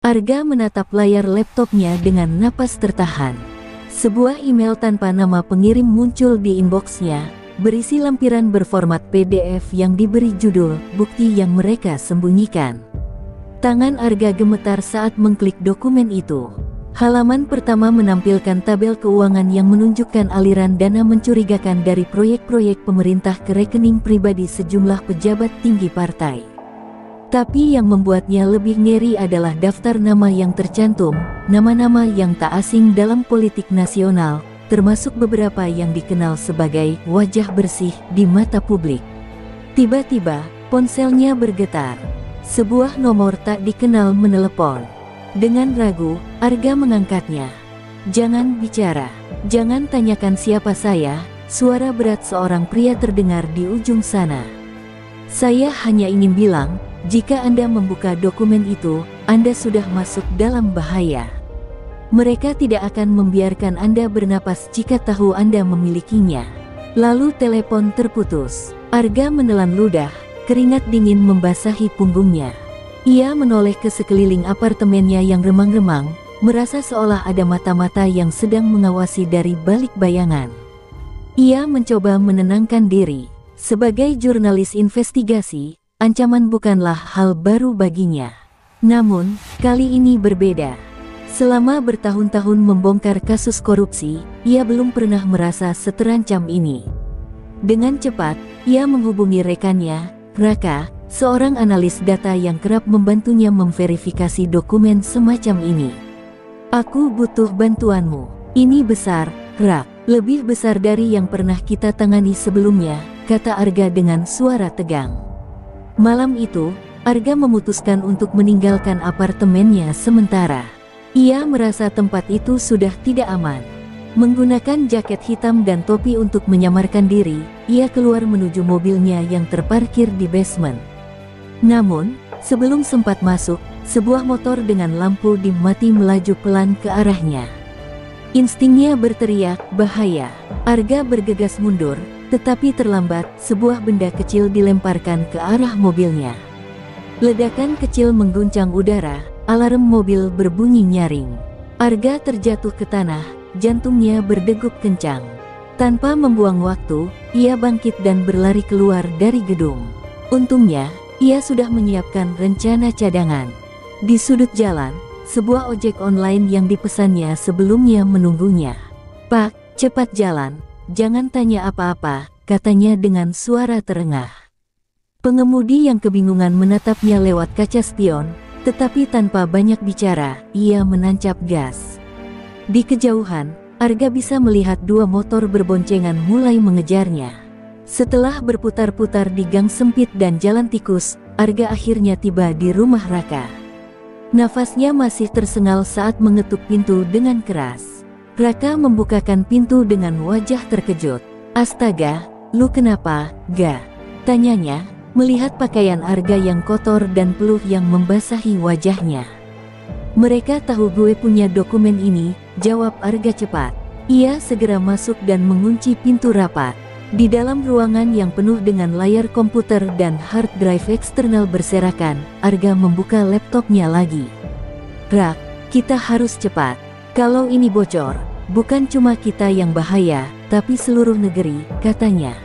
Arga menatap layar laptopnya dengan napas tertahan. Sebuah email tanpa nama pengirim muncul di inboxnya, berisi lampiran berformat PDF yang diberi judul "Bukti yang Mereka Sembunyikan". Tangan Arga gemetar saat mengklik dokumen itu. Halaman pertama menampilkan tabel keuangan yang menunjukkan aliran dana mencurigakan dari proyek-proyek pemerintah ke rekening pribadi sejumlah pejabat tinggi partai. Tapi yang membuatnya lebih ngeri adalah daftar nama yang tercantum, nama-nama yang tak asing dalam politik nasional, termasuk beberapa yang dikenal sebagai wajah bersih di mata publik. Tiba-tiba, ponselnya bergetar. Sebuah nomor tak dikenal menelepon. Dengan ragu, Arga mengangkatnya. "Jangan bicara. Jangan tanyakan siapa saya," suara berat seorang pria terdengar di ujung sana. "Saya hanya ingin bilang, jika Anda membuka dokumen itu, Anda sudah masuk dalam bahaya. Mereka tidak akan membiarkan Anda bernapas jika tahu Anda memilikinya." Lalu telepon terputus. Arga menelan ludah, keringat dingin membasahi punggungnya. Ia menoleh ke sekeliling apartemennya yang remang-remang, merasa seolah ada mata-mata yang sedang mengawasi dari balik bayangan. Ia mencoba menenangkan diri. Sebagai jurnalis investigasi, ancaman bukanlah hal baru baginya. Namun, kali ini berbeda. Selama bertahun-tahun membongkar kasus korupsi, ia belum pernah merasa seterancam ini. Dengan cepat, ia menghubungi rekannya, Raka, seorang analis data yang kerap membantunya memverifikasi dokumen semacam ini. "Aku butuh bantuanmu. Ini besar, Rak. Lebih besar dari yang pernah kita tangani sebelumnya," kata Arga dengan suara tegang. Malam itu, Arga memutuskan untuk meninggalkan apartemennya sementara. Ia merasa tempat itu sudah tidak aman. Menggunakan jaket hitam dan topi untuk menyamarkan diri, ia keluar menuju mobilnya yang terparkir di basement. Namun, sebelum sempat masuk, sebuah motor dengan lampu dimati melaju pelan ke arahnya. Instingnya berteriak, "Bahaya!" Arga bergegas mundur, tetapi terlambat. Sebuah benda kecil dilemparkan ke arah mobilnya. Ledakan kecil mengguncang udara, alarm mobil berbunyi nyaring. Arga terjatuh ke tanah, jantungnya berdegup kencang. Tanpa membuang waktu, ia bangkit dan berlari keluar dari gedung. Untungnya, ia sudah menyiapkan rencana cadangan. Di sudut jalan, sebuah ojek online yang dipesannya sebelumnya menunggunya. "Pak, cepat jalan, jangan tanya apa-apa," katanya dengan suara terengah. Pengemudi yang kebingungan menatapnya lewat kaca spion, tetapi tanpa banyak bicara, ia menancap gas. Di kejauhan, Arga bisa melihat dua motor berboncengan mulai mengejarnya. Setelah berputar-putar di gang sempit dan jalan tikus, Arga akhirnya tiba di rumah Raka. Nafasnya masih tersengal saat mengetuk pintu dengan keras. Raka membukakan pintu dengan wajah terkejut. "Astaga, lu kenapa, Ga?" tanyanya, melihat pakaian Arga yang kotor dan peluh yang membasahi wajahnya. "Mereka tahu gue punya dokumen ini," jawab Arga cepat. Ia segera masuk dan mengunci pintu rapat. Di dalam ruangan yang penuh dengan layar komputer dan hard drive eksternal berserakan, Arga membuka laptopnya lagi. "Rak, kita harus cepat. Kalau ini bocor, bukan cuma kita yang bahaya, tapi seluruh negeri," katanya.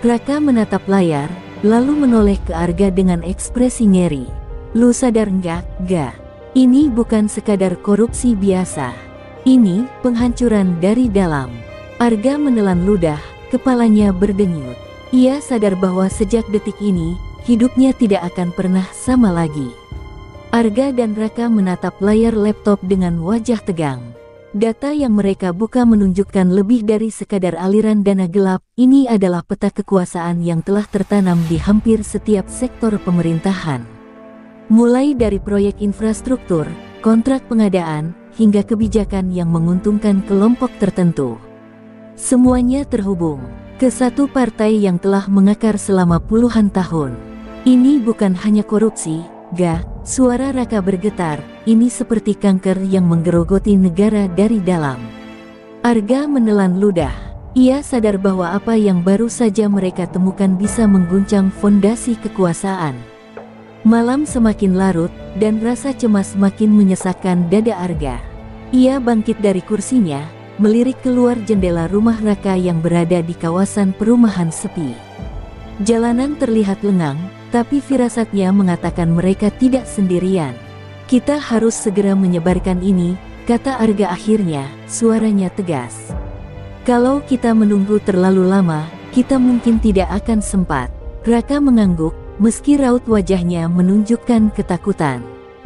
Raka menatap layar, lalu menoleh ke Arga dengan ekspresi ngeri. "Lu sadar nggak, Ga? Ini bukan sekadar korupsi biasa. Ini penghancuran dari dalam." Arga menelan ludah, kepalanya berdenyut. Ia sadar bahwa sejak detik ini, hidupnya tidak akan pernah sama lagi. Arga dan Raka menatap layar laptop dengan wajah tegang. Data yang mereka buka menunjukkan lebih dari sekadar aliran dana gelap. Ini adalah peta kekuasaan yang telah tertanam di hampir setiap sektor pemerintahan. Mulai dari proyek infrastruktur, kontrak pengadaan, hingga kebijakan yang menguntungkan kelompok tertentu. Semuanya terhubung ke satu partai yang telah mengakar selama puluhan tahun. "Ini bukan hanya korupsi, Ga," suara Raka bergetar, "ini seperti kanker yang menggerogoti negara dari dalam." Arga menelan ludah. Ia sadar bahwa apa yang baru saja mereka temukan bisa mengguncang fondasi kekuasaan. Malam semakin larut, dan rasa cemas makin menyesakkan dada Arga. Ia bangkit dari kursinya, melirik keluar jendela rumah Raka yang berada di kawasan perumahan sepi. Jalanan terlihat lengang, tapi firasatnya mengatakan mereka tidak sendirian. "Kita harus segera menyebarkan ini," kata Arga akhirnya, suaranya tegas. "Kalau kita menunggu terlalu lama, kita mungkin tidak akan sempat." Raka mengangguk, meski raut wajahnya menunjukkan ketakutan.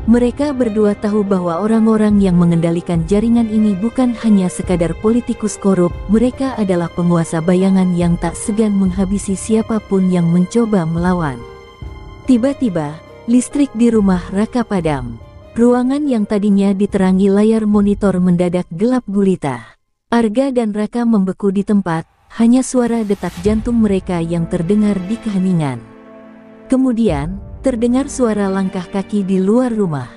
Mereka berdua tahu bahwa orang-orang yang mengendalikan jaringan ini bukan hanya sekadar politikus korup, mereka adalah penguasa bayangan yang tak segan menghabisi siapapun yang mencoba melawan. Tiba-tiba, listrik di rumah Raka padam. Ruangan yang tadinya diterangi layar monitor mendadak gelap gulita. Arga dan Raka membeku di tempat, hanya suara detak jantung mereka yang terdengar di keheningan. Kemudian, terdengar suara langkah kaki di luar rumah.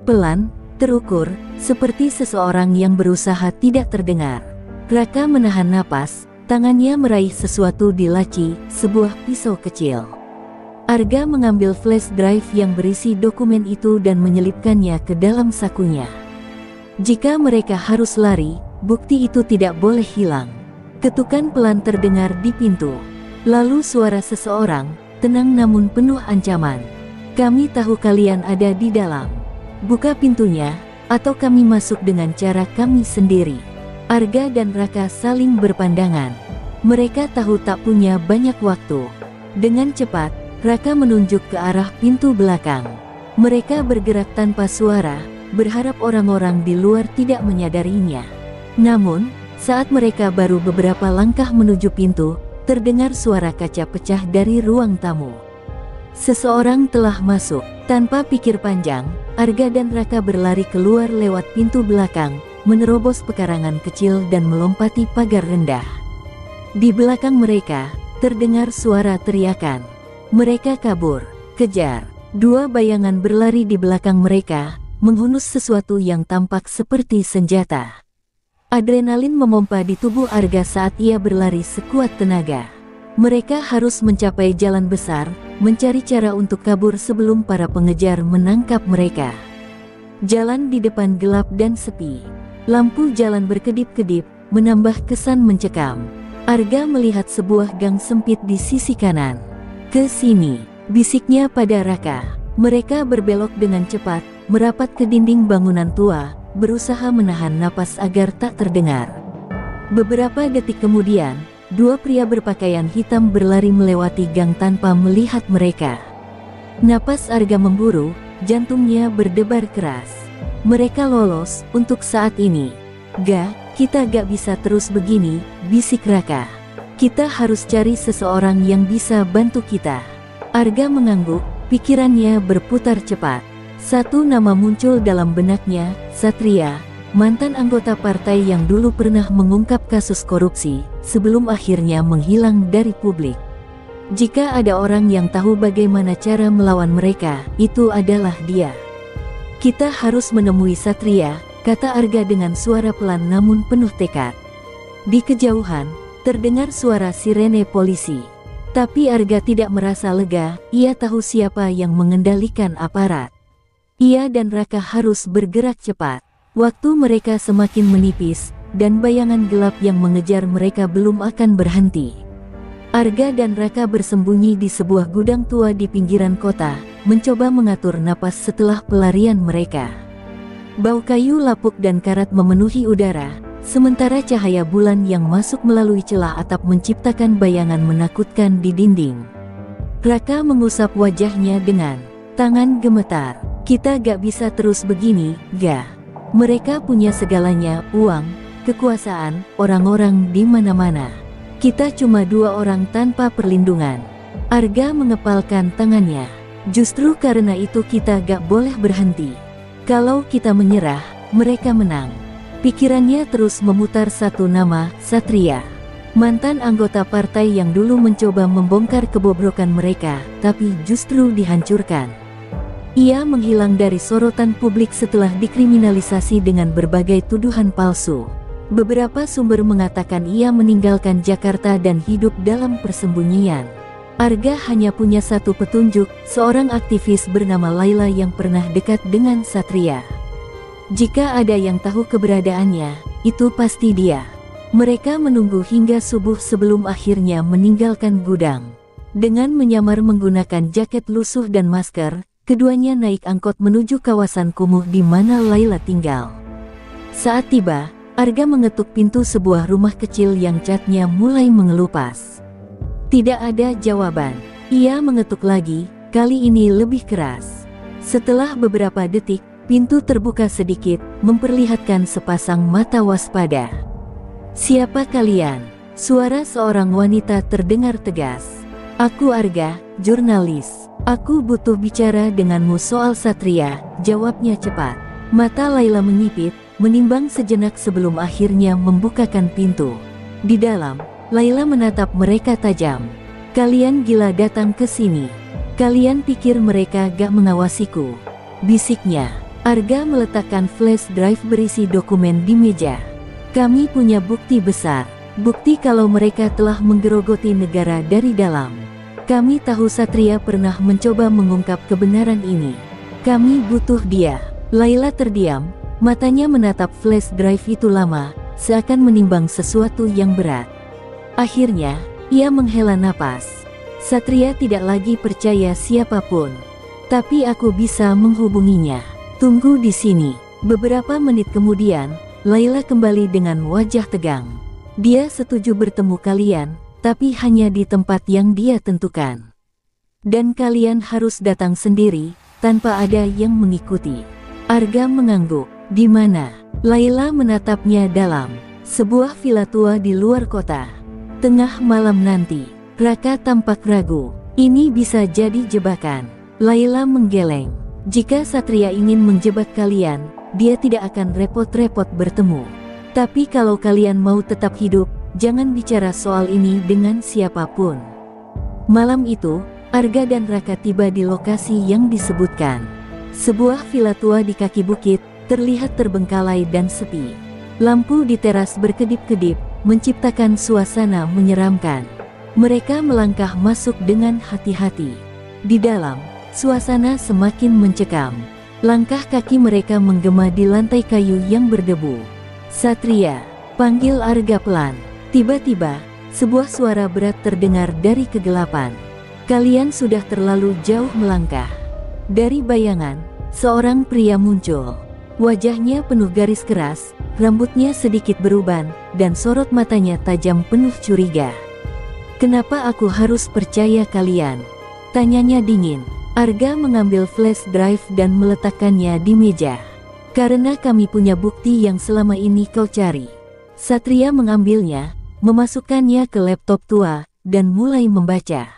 Pelan, terukur, seperti seseorang yang berusaha tidak terdengar. Raka menahan napas, tangannya meraih sesuatu di laci, sebuah pisau kecil. Arga mengambil flash drive yang berisi dokumen itu dan menyelipkannya ke dalam sakunya. Jika mereka harus lari, bukti itu tidak boleh hilang. Ketukan pelan terdengar di pintu. Lalu suara seseorang, tenang namun penuh ancaman. "Kami tahu kalian ada di dalam. Buka pintunya, atau kami masuk dengan cara kami sendiri." Arga dan Raka saling berpandangan. Mereka tahu tak punya banyak waktu. Dengan cepat, Raka menunjuk ke arah pintu belakang. Mereka bergerak tanpa suara, berharap orang-orang di luar tidak menyadarinya. Namun, saat mereka baru beberapa langkah menuju pintu, terdengar suara kaca pecah dari ruang tamu. Seseorang telah masuk. Tanpa pikir panjang, Arga dan Raka berlari keluar lewat pintu belakang, menerobos pekarangan kecil dan melompati pagar rendah. Di belakang mereka, terdengar suara teriakan. "Mereka kabur! Kejar!" Dua bayangan berlari di belakang mereka, menghunus sesuatu yang tampak seperti senjata. Adrenalin memompa di tubuh Arga saat ia berlari sekuat tenaga. Mereka harus mencapai jalan besar, mencari cara untuk kabur sebelum para pengejar menangkap mereka. Jalan di depan gelap dan sepi. Lampu jalan berkedip-kedip, menambah kesan mencekam. Arga melihat sebuah gang sempit di sisi kanan. "Ke sini," bisiknya pada Raka. Mereka berbelok dengan cepat, merapat ke dinding bangunan tua, berusaha menahan napas agar tak terdengar. Beberapa detik kemudian, dua pria berpakaian hitam berlari melewati gang tanpa melihat mereka. Napas Arga memburu, jantungnya berdebar keras. "Mereka lolos untuk saat ini." Kita gak bisa terus begini," bisik Raka. "Kita harus cari seseorang yang bisa bantu kita." Arga mengangguk, pikirannya berputar cepat. Satu nama muncul dalam benaknya, Satria, mantan anggota partai yang dulu pernah mengungkap kasus korupsi, sebelum akhirnya menghilang dari publik. Jika ada orang yang tahu bagaimana cara melawan mereka, itu adalah dia. "Kita harus menemui Satria," kata Arga dengan suara pelan namun penuh tekad. Di kejauhan, terdengar suara sirene polisi. Tapi Arga tidak merasa lega, ia tahu siapa yang mengendalikan aparat. Ia dan Raka harus bergerak cepat. Waktu mereka semakin menipis, dan bayangan gelap yang mengejar mereka belum akan berhenti. Arga dan Raka bersembunyi di sebuah gudang tua di pinggiran kota, mencoba mengatur napas setelah pelarian mereka. Bau kayu lapuk dan karat memenuhi udara, sementara cahaya bulan yang masuk melalui celah atap menciptakan bayangan menakutkan di dinding. Raka mengusap wajahnya dengan tangan gemetar. "Kita gak bisa terus begini, Mereka punya segalanya, uang, kekuasaan, orang-orang di mana-mana. Kita cuma dua orang tanpa perlindungan." Arga mengepalkan tangannya. "Justru karena itu kita gak boleh berhenti. Kalau kita menyerah, mereka menang." Pikirannya terus memutar satu nama, Satria. Mantan anggota partai yang dulu mencoba membongkar kebobrokan mereka, tapi justru dihancurkan. Ia menghilang dari sorotan publik setelah dikriminalisasi dengan berbagai tuduhan palsu. Beberapa sumber mengatakan ia meninggalkan Jakarta dan hidup dalam persembunyian. Arga hanya punya satu petunjuk, seorang aktivis bernama Laila yang pernah dekat dengan Satria. Jika ada yang tahu keberadaannya, itu pasti dia. Mereka menunggu hingga subuh sebelum akhirnya meninggalkan gudang. Dengan menyamar menggunakan jaket lusuh dan masker, keduanya naik angkot menuju kawasan kumuh di mana Laila tinggal. Saat tiba, Arga mengetuk pintu sebuah rumah kecil yang catnya mulai mengelupas. Tidak ada jawaban. Ia mengetuk lagi, kali ini lebih keras. Setelah beberapa detik, pintu terbuka sedikit, memperlihatkan sepasang mata waspada. "Siapa kalian?" Suara seorang wanita terdengar tegas. "Aku Arga, jurnalis. Aku butuh bicara denganmu soal Satria," jawabnya cepat. Mata Laila menyipit, menimbang sejenak sebelum akhirnya membukakan pintu. Di dalam, Laila menatap mereka tajam. "Kalian gila datang ke sini. Kalian pikir mereka gak mengawasiku?" bisiknya. Arga meletakkan flash drive berisi dokumen di meja. "Kami punya bukti besar. Bukti kalau mereka telah menggerogoti negara dari dalam. Kami tahu Satria pernah mencoba mengungkap kebenaran ini. Kami butuh dia." Laila terdiam, matanya menatap flash drive itu lama, seakan menimbang sesuatu yang berat. Akhirnya, ia menghela napas. "Satria tidak lagi percaya siapapun. Tapi aku bisa menghubunginya. Tunggu di sini." Beberapa menit kemudian, Laila kembali dengan wajah tegang. "Dia setuju bertemu kalian, tapi hanya di tempat yang dia tentukan. Dan kalian harus datang sendiri, tanpa ada yang mengikuti." Arga mengangguk. "Di mana?" Laila menatapnya dalam. "Sebuah villa tua di luar kota. Tengah malam nanti." Raka tampak ragu. "Ini bisa jadi jebakan." Laila menggeleng. "Jika Satria ingin menjebak kalian, dia tidak akan repot-repot bertemu. Tapi kalau kalian mau tetap hidup, jangan bicara soal ini dengan siapapun." Malam itu, Arga dan Raka tiba di lokasi yang disebutkan. Sebuah villa tua di kaki bukit, terlihat terbengkalai dan sepi. Lampu di teras berkedip-kedip, menciptakan suasana menyeramkan. Mereka melangkah masuk dengan hati-hati. Di dalam, suasana semakin mencekam. Langkah kaki mereka menggema di lantai kayu yang berdebu. "Satria," panggil Arga pelan. Tiba-tiba, sebuah suara berat terdengar dari kegelapan. "Kalian sudah terlalu jauh melangkah." Dari bayangan, seorang pria muncul. Wajahnya penuh garis keras, rambutnya sedikit beruban, dan sorot matanya tajam penuh curiga. "Kenapa aku harus percaya kalian?" tanyanya dingin. Arga mengambil flash drive dan meletakkannya di meja. "Karena kami punya bukti yang selama ini kau cari." Satria mengambilnya, memasukkannya ke laptop tua, dan mulai membaca.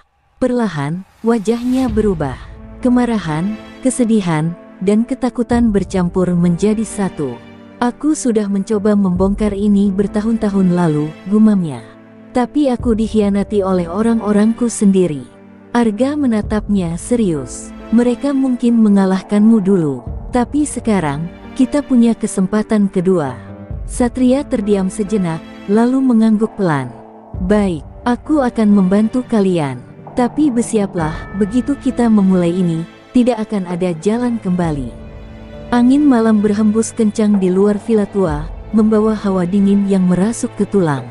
Perlahan, wajahnya berubah. Kemarahan, kesedihan, dan ketakutan bercampur menjadi satu. "Aku sudah mencoba membongkar ini bertahun-tahun lalu," gumamnya. "Tapi aku dikhianati oleh orang-orangku sendiri." Arga menatapnya serius. "Mereka mungkin mengalahkanmu dulu, tapi sekarang, kita punya kesempatan kedua." Satria terdiam sejenak, lalu mengangguk pelan. "Baik, aku akan membantu kalian. Tapi bersiaplah, begitu kita memulai ini, tidak akan ada jalan kembali." Angin malam berhembus kencang di luar villa tua, membawa hawa dingin yang merasuk ke tulang.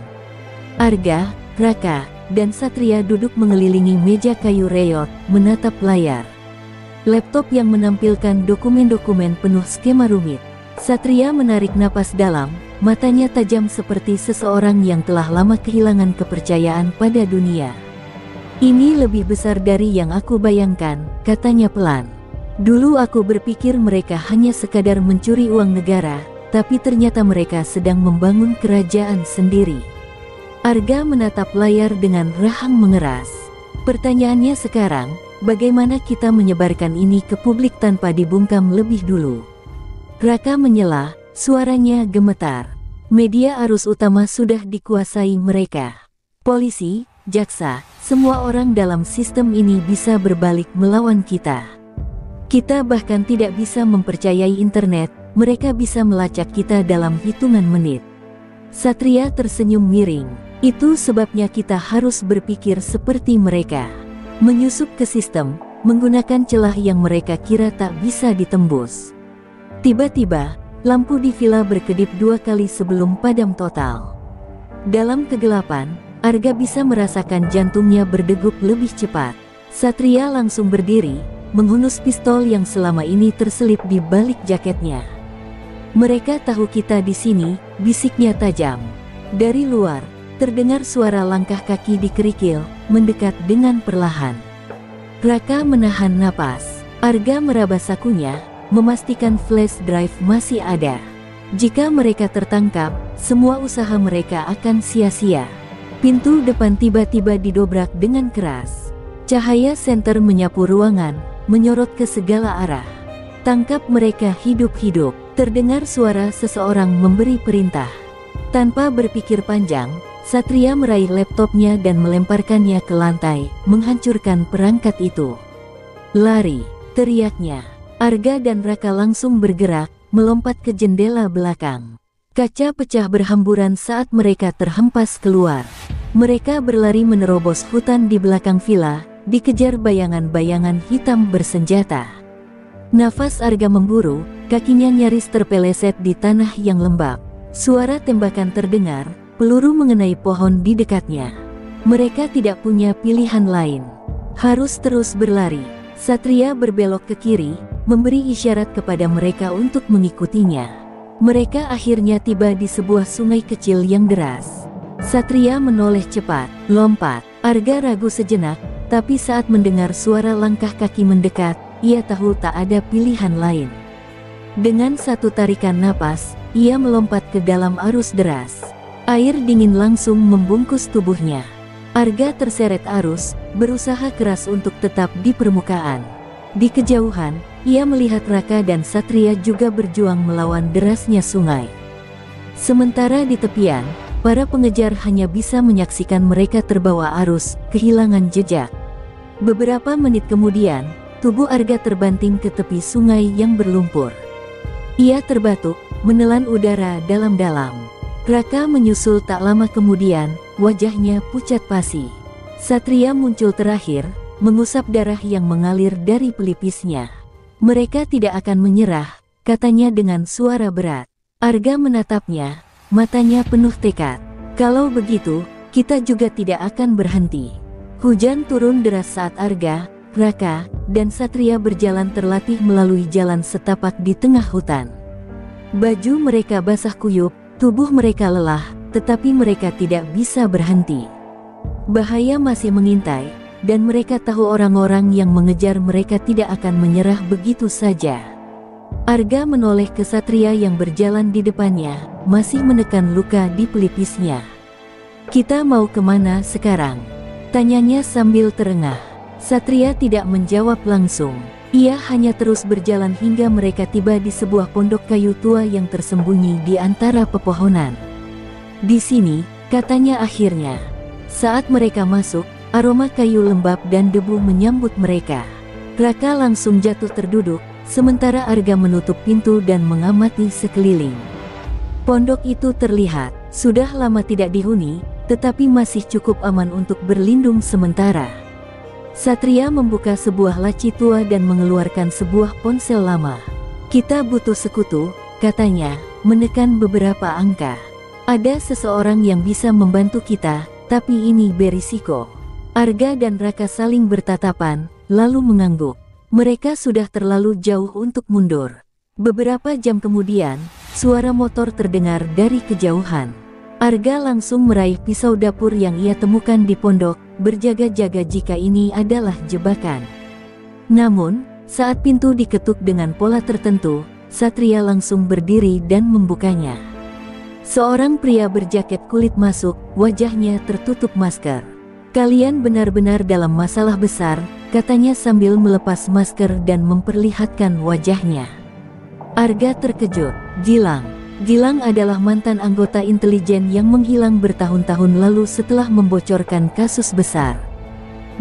Arga, Raka, dan Satria duduk mengelilingi meja kayu reot, menatap layar. Laptop yang menampilkan dokumen-dokumen penuh skema rumit. Satria menarik napas dalam, matanya tajam seperti seseorang yang telah lama kehilangan kepercayaan pada dunia. "Ini lebih besar dari yang aku bayangkan," katanya pelan. "Dulu aku berpikir mereka hanya sekadar mencuri uang negara, tapi ternyata mereka sedang membangun kerajaan sendiri." Arga menatap layar dengan rahang mengeras. Pertanyaannya sekarang, bagaimana kita menyebarkan ini ke publik tanpa dibungkam lebih dulu? Raka menyela, suaranya gemetar. Media arus utama sudah dikuasai mereka. Polisi, jaksa, semua orang dalam sistem ini bisa berbalik melawan kita. Kita bahkan tidak bisa mempercayai internet, mereka bisa melacak kita dalam hitungan menit. Satria tersenyum miring. "Itu sebabnya kita harus berpikir seperti mereka. menyusup ke sistem, menggunakan celah yang mereka kira tak bisa ditembus. Tiba-tiba, lampu di villa berkedip 2 kali sebelum padam total. Dalam kegelapan, Arga bisa merasakan jantungnya berdegup lebih cepat. Satria langsung berdiri, menghunus pistol yang selama ini terselip di balik jaketnya. "Mereka tahu kita di sini," bisiknya tajam. Dari luar, terdengar suara langkah kaki di kerikil, mendekat dengan perlahan. Raka menahan napas. Arga meraba sakunya, memastikan flash drive masih ada. Jika mereka tertangkap, semua usaha mereka akan sia-sia. Pintu depan tiba-tiba didobrak dengan keras. Cahaya senter menyapu ruangan, menyorot ke segala arah. "Tangkap mereka hidup-hidup," terdengar suara seseorang memberi perintah. Tanpa berpikir panjang, Satria meraih laptopnya dan melemparkannya ke lantai, menghancurkan perangkat itu. "Lari!" teriaknya. Arga dan Raka langsung bergerak, melompat ke jendela belakang. Kaca pecah berhamburan saat mereka terhempas keluar. Mereka berlari menerobos hutan di belakang villa, dikejar bayangan-bayangan hitam bersenjata. Nafas Arga memburu, kakinya nyaris terpeleset di tanah yang lembab. Suara tembakan terdengar, peluru mengenai pohon di dekatnya. Mereka tidak punya pilihan lain. Harus terus berlari. Satria berbelok ke kiri, memberi isyarat kepada mereka untuk mengikutinya. Mereka akhirnya tiba di sebuah sungai kecil yang deras. Satria menoleh cepat, lompat. Arga ragu sejenak, tapi saat mendengar suara langkah kaki mendekat, ia tahu tak ada pilihan lain. Dengan satu tarikan napas, ia melompat ke dalam arus deras. Air dingin langsung membungkus tubuhnya. Arga terseret arus, berusaha keras untuk tetap di permukaan. Di kejauhan, ia melihat Raka dan Satria juga berjuang melawan derasnya sungai. Sementara di tepian, para pengejar hanya bisa menyaksikan mereka terbawa arus, kehilangan jejak. Beberapa menit kemudian, tubuh Arga terbanting ke tepi sungai yang berlumpur. Ia terbatuk, menelan udara dalam-dalam. Raka menyusul tak lama kemudian, wajahnya pucat pasi. Satria muncul terakhir, mengusap darah yang mengalir dari pelipisnya. "Mereka tidak akan menyerah," katanya dengan suara berat. Arga menatapnya, matanya penuh tekad. "Kalau begitu, kita juga tidak akan berhenti." Hujan turun deras saat Arga, Raka, dan Satria berjalan terlatih melalui jalan setapak di tengah hutan. Baju mereka basah kuyup, tubuh mereka lelah, tetapi mereka tidak bisa berhenti. Bahaya masih mengintai, dan mereka tahu orang-orang yang mengejar mereka tidak akan menyerah begitu saja. Arga menoleh ke Satria yang berjalan di depannya, masih menekan luka di pelipisnya. "Kita mau kemana sekarang?" tanyanya sambil terengah. Satria tidak menjawab langsung. Ia hanya terus berjalan hingga mereka tiba di sebuah pondok kayu tua yang tersembunyi di antara pepohonan. "Di sini," katanya akhirnya. Saat mereka masuk, aroma kayu lembab dan debu menyambut mereka. Raka langsung jatuh terduduk, sementara Arga menutup pintu dan mengamati sekeliling. Pondok itu terlihat sudah lama tidak dihuni, tetapi masih cukup aman untuk berlindung sementara. Satria membuka sebuah laci tua dan mengeluarkan sebuah ponsel lama. "Kita butuh sekutu," katanya, menekan beberapa angka. "Ada seseorang yang bisa membantu kita, tapi ini berisiko." Arga dan Raka saling bertatapan, lalu mengangguk. Mereka sudah terlalu jauh untuk mundur. Beberapa jam kemudian, suara motor terdengar dari kejauhan. Arga langsung meraih pisau dapur yang ia temukan di pondok, berjaga-jaga jika ini adalah jebakan. Namun, saat pintu diketuk dengan pola tertentu, Satria langsung berdiri dan membukanya. Seorang pria berjaket kulit masuk, wajahnya tertutup masker. "Kalian benar-benar dalam masalah besar," katanya sambil melepas masker dan memperlihatkan wajahnya. Arga terkejut. Gilang adalah mantan anggota intelijen yang menghilang bertahun-tahun lalu setelah membocorkan kasus besar.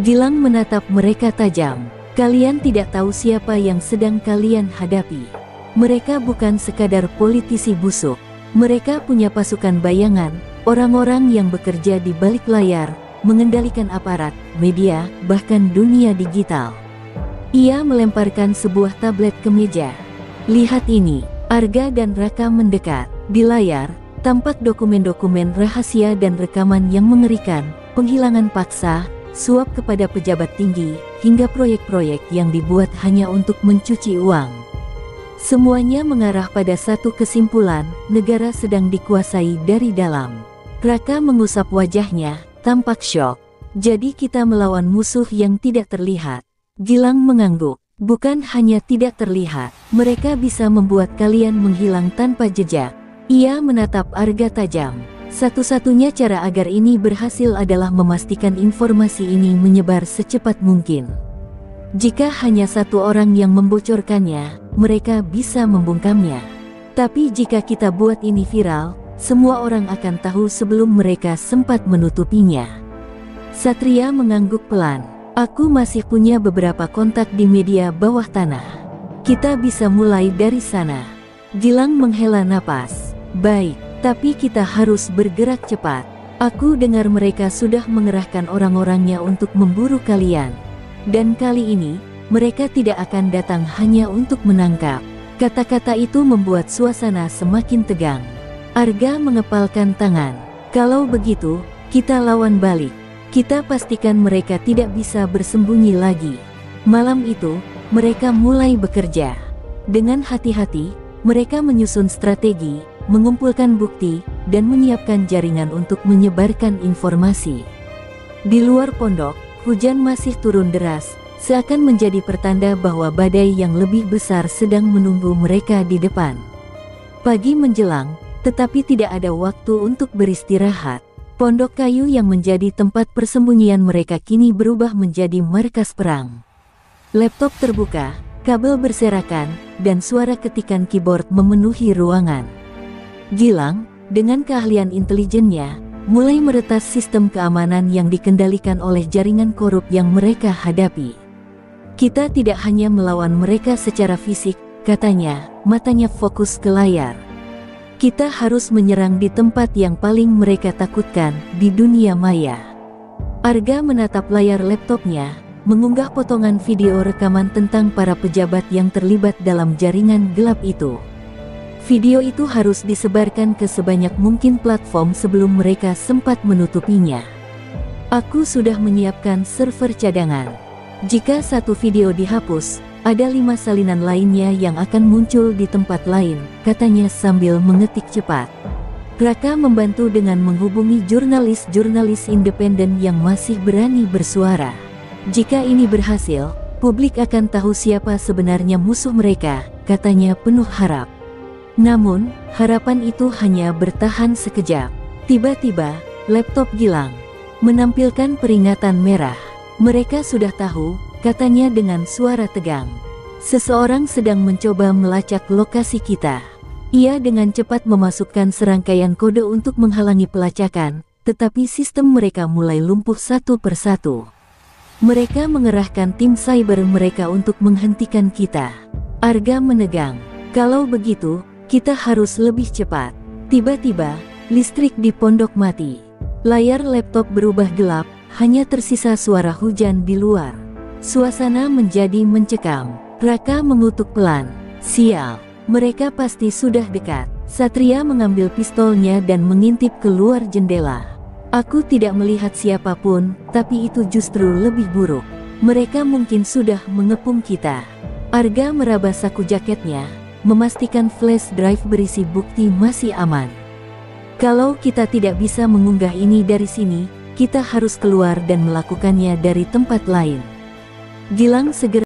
Gilang menatap mereka tajam. "Kalian tidak tahu siapa yang sedang kalian hadapi. Mereka bukan sekadar politisi busuk. Mereka punya pasukan bayangan, orang-orang yang bekerja di balik layar, mengendalikan aparat, media, bahkan dunia digital. Ia melemparkan sebuah tablet ke meja. Lihat ini. Arga dan Raka mendekat. Di layar, tampak dokumen-dokumen rahasia dan rekaman yang mengerikan, penghilangan paksa, suap kepada pejabat tinggi, hingga proyek-proyek yang dibuat hanya untuk mencuci uang. Semuanya mengarah pada satu kesimpulan, negara sedang dikuasai dari dalam. Raka mengusap wajahnya, tampak syok. Jadi kita melawan musuh yang tidak terlihat. Gilang mengangguk. Bukan hanya tidak terlihat, mereka bisa membuat kalian menghilang tanpa jejak. Ia menatap Arga tajam. Satu-satunya cara agar ini berhasil adalah memastikan informasi ini menyebar secepat mungkin. Jika hanya satu orang yang membocorkannya, mereka bisa membungkamnya. Tapi jika kita buat ini viral, semua orang akan tahu sebelum mereka sempat menutupinya. Satria mengangguk pelan. Aku masih punya beberapa kontak di media bawah tanah. Kita bisa mulai dari sana. Gilang menghela napas. Baik, tapi kita harus bergerak cepat. Aku dengar mereka sudah mengerahkan orang-orangnya untuk memburu kalian. Dan kali ini, mereka tidak akan datang hanya untuk menangkap. Kata-kata itu membuat suasana semakin tegang. Arga mengepalkan tangan. Kalau begitu, kita lawan balik. Kita pastikan mereka tidak bisa bersembunyi lagi. Malam itu, mereka mulai bekerja. Dengan hati-hati, mereka menyusun strategi, mengumpulkan bukti, dan menyiapkan jaringan untuk menyebarkan informasi. Di luar pondok, hujan masih turun deras, seakan menjadi pertanda bahwa badai yang lebih besar sedang menunggu mereka di depan. Pagi menjelang, tetapi tidak ada waktu untuk beristirahat. Pondok kayu yang menjadi tempat persembunyian mereka kini berubah menjadi markas perang. Laptop terbuka, kabel berserakan, dan suara ketikan keyboard memenuhi ruangan. Gilang, dengan keahlian intelijennya, mulai meretas sistem keamanan yang dikendalikan oleh jaringan korup yang mereka hadapi. Kita tidak hanya melawan mereka secara fisik, katanya, matanya fokus ke layar. Kita harus menyerang di tempat yang paling mereka takutkan, di dunia maya. Arga menatap layar laptopnya, mengunggah potongan video rekaman tentang para pejabat yang terlibat dalam jaringan gelap itu. Video itu harus disebarkan ke sebanyak mungkin platform sebelum mereka sempat menutupinya. Aku sudah menyiapkan server cadangan. Jika satu video dihapus, ada 5 salinan lainnya yang akan muncul di tempat lain, katanya sambil mengetik cepat. Raka membantu dengan menghubungi jurnalis-jurnalis independen yang masih berani bersuara. Jika ini berhasil, publik akan tahu siapa sebenarnya musuh mereka, katanya penuh harap. Namun, harapan itu hanya bertahan sekejap. Tiba-tiba, laptop Gilang menampilkan peringatan merah. Mereka sudah tahu, katanya dengan suara tegang. Seseorang sedang mencoba melacak lokasi kita. Ia dengan cepat memasukkan serangkaian kode untuk menghalangi pelacakan, tetapi sistem mereka mulai lumpuh satu persatu. Mereka mengerahkan tim cyber mereka untuk menghentikan kita. Arga menegang. Kalau begitu, kita harus lebih cepat. Tiba-tiba, listrik di pondok mati. Layar laptop berubah gelap, hanya tersisa suara hujan di luar. Suasana menjadi mencekam. Raka mengutuk pelan. Sial, mereka pasti sudah dekat. Satria mengambil pistolnya dan mengintip keluar jendela. Aku tidak melihat siapapun, tapi itu justru lebih buruk. Mereka mungkin sudah mengepung kita. Arga meraba saku jaketnya, memastikan flash drive berisi bukti masih aman. Kalau kita tidak bisa mengunggah ini dari sini, kita harus keluar dan melakukannya dari tempat lain. Gilang segera